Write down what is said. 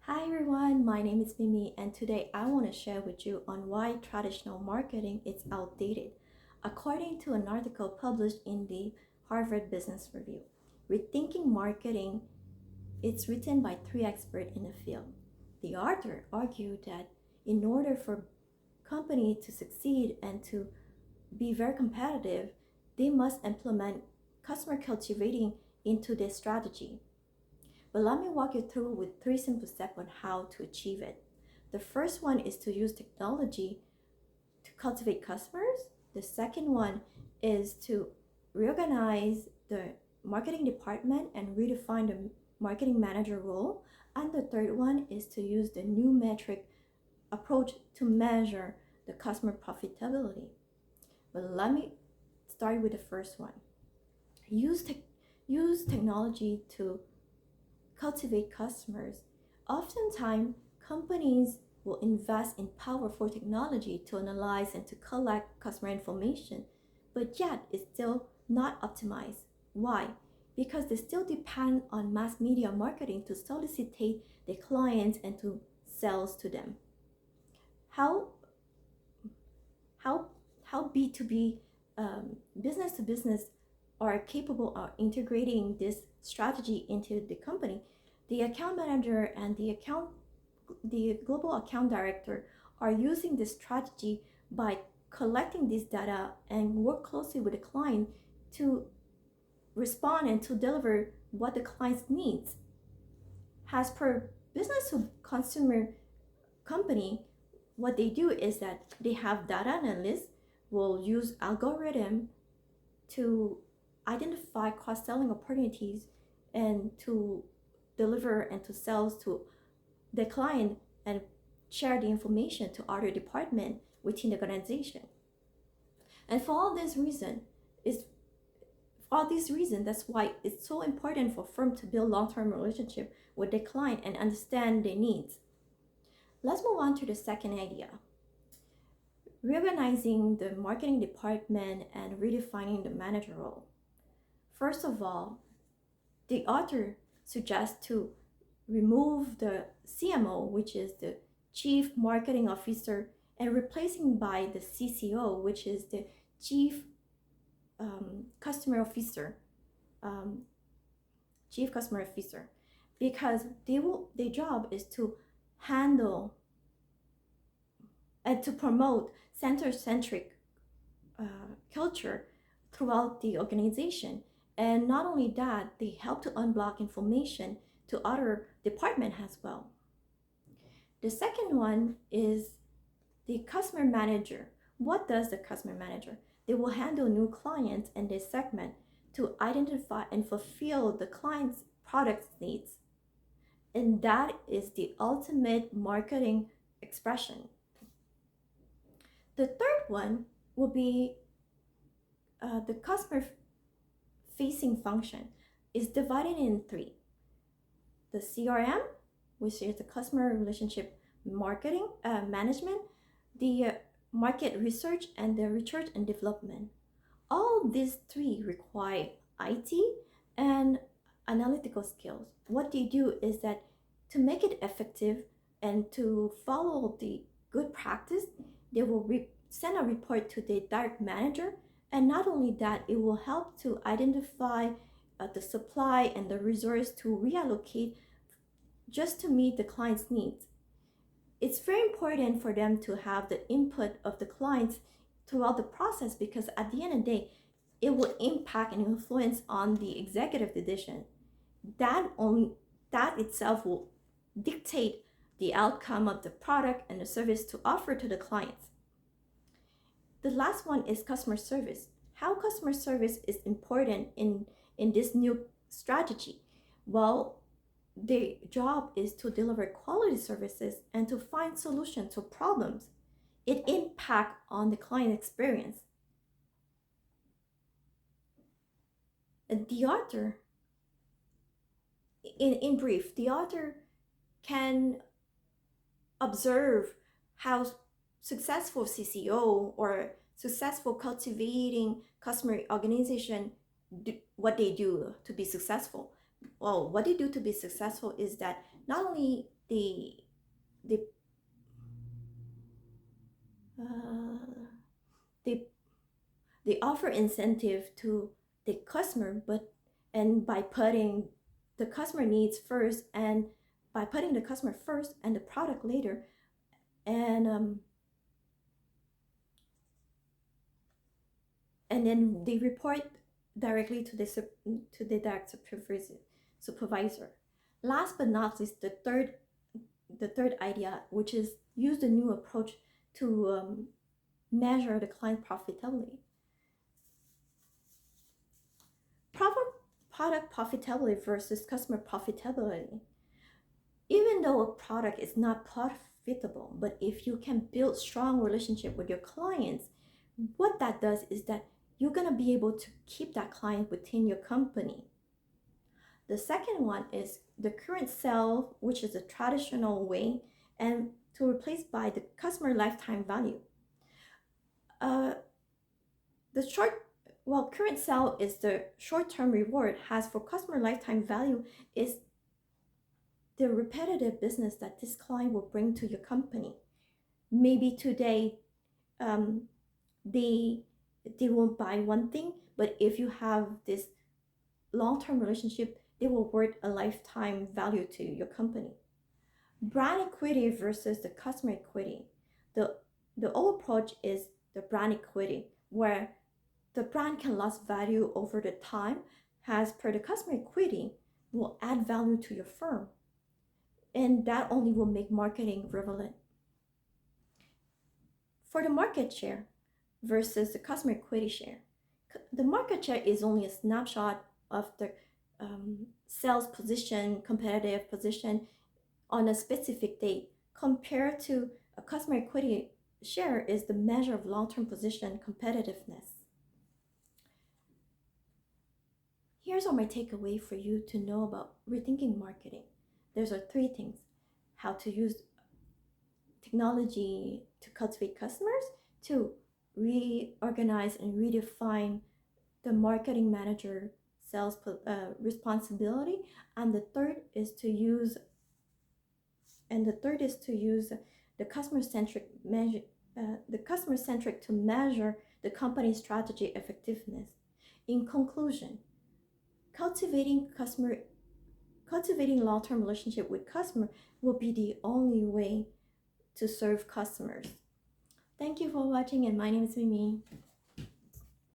Hi everyone, my name is Mimi and today I want to share with you on why traditional marketing is outdated. According to an article published in the Harvard Business Review, Rethinking Marketing, it's written by three experts in the field. The author argued that in order for company to succeed and to be very competitive, they must implement customer cultivating into their strategy. But let me walk you through with three simple steps on how to achieve it. The first one is to use technology to cultivate customers. The second one is to reorganize the marketing department and redefine the marketing manager role. And the third one is to use the new metric approach to measure the customer profitability. But let me start with the first one. Use, te- Use technology to cultivate customers. Oftentimes, companies will invest in powerful technology to analyze and to collect customer information, but yet it's still not optimized. Why? Because they still depend on mass media marketing to solicitate their clients and to sell to them. How how how B2B business to business are capable of integrating this strategy into the company. The account manager and the global account director are using this strategy by collecting this data and work closely with the client to respond and to deliver what the client needs. As per business to consumer company, what they do is that they have data analysts will use algorithm to identify cross-selling opportunities and to deliver and to sell to the client and share the information to other department within the organization. And for all these reasons, that's why it's so important for firm to build long-term relationship with the client and understand their needs. Let's move on to the second idea. Reorganizing the marketing department and redefining the manager role. First of all, the author suggests to remove the CMO, which is the Chief Marketing Officer, and replacing by the CCO, which is the Chief Customer Officer, um, Chief Customer Officer, because their job is to handle and to promote center-centric culture throughout the organization. And not only that, they help to unblock information to other departments as well. The second one is the customer manager. What does the customer manager? They will handle new clients and their segment to identify and fulfill the client's product needs. And that is the ultimate marketing expression. The third one will be the customer facing function is divided in three. The CRM, which is the customer relationship marketing management, the market research, and the research and development. All these three require IT and analytical skills. What they do is that to make it effective and to follow the good practice, they will send a report to the direct manager. And not only that, it will help to identify the supply and the resource to reallocate just to meet the client's needs. It's very important for them to have the input of the clients throughout the process, because at the end of the day, it will impact and influence on the executive decision. That itself will dictate the outcome of the product and the service to offer to the clients. The last one is customer service. How customer service is important in this new strategy? Well, their job is to deliver quality services and to find solutions to problems. It impacts on the client experience. And the author, in brief, the author can observe how successful CCO or successful cultivating customer organization what they do to be successful. Well, what they do to be successful is that not only the the uh, the they offer incentive to the customer, but and by putting the customer needs first, and by putting the customer first and the product later, and and then they report directly to the direct supervisor. Last but not least, the third idea, which is use the new approach to measure the client profitability. Proper product profitability versus customer profitability. Even though a product is not profitable, but if you can build strong relationship with your clients, what that does is that you're going to be able to keep that client within your company. The second one is the current sale, which is a traditional way, and to replace by the customer lifetime value. Uh, the short current sale is the short-term reward, has for customer lifetime value is the repetitive business that this client will bring to your company. Maybe today um, they they won't buy one thing, but if you have this long-term relationship, they will worth a lifetime value to your company. Brand equity versus the customer equity. The the old approach is the brand equity, where the brand can lose value over the time, as per the customer equity will add value to your firm, and that only will make marketing relevant. For the market share versus the customer equity share, the market share is only a snapshot of the sales position, competitive position on a specific date, compared to a customer equity share is the measure of long-term position competitiveness. Here's all my takeaway for you to know about rethinking marketing. There's three things: how to use technology to cultivate customers, to reorganize and redefine the marketing manager sales responsibility, and the third is to use the customer centric to measure the company's strategy effectiveness. In conclusion, cultivating customer cultivating long-term relationship with customer will be the only way to serve customers. Thank you for watching, and my name is Mimi.